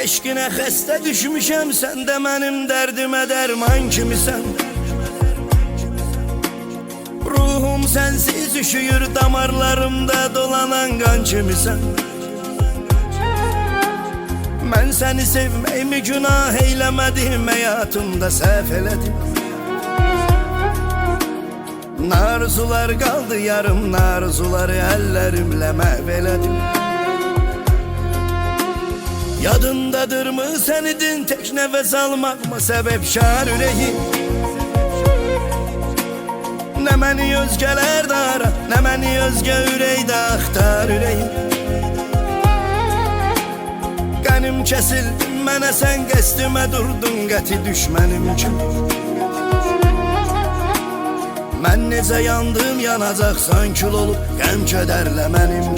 Eşqinə xəstə düşmüşəm, sən də mənim dərdimə dərman kimisən. Ruhum sənsiz üşüyür, damarlarımda dolanan qan kimisən. Mən səni sevməyimi günah eyləmədim, həyatımda səhv elədim. Narzular qaldı yarım, narzuları əllərimlə məhv elədim. Yadındadırmı sən idin tək nəfəs almaqma səbəbkar ürəyim? Nə məni özgələr də ara, nə məni özgə ürəkdə axtar ürəyim. Qənim kəsildi mənə, sən qəsdimə durdun qəti düşmənim kimi. Mən necə yandım, yanacaqsan kül olub, qəm kədərlə mənim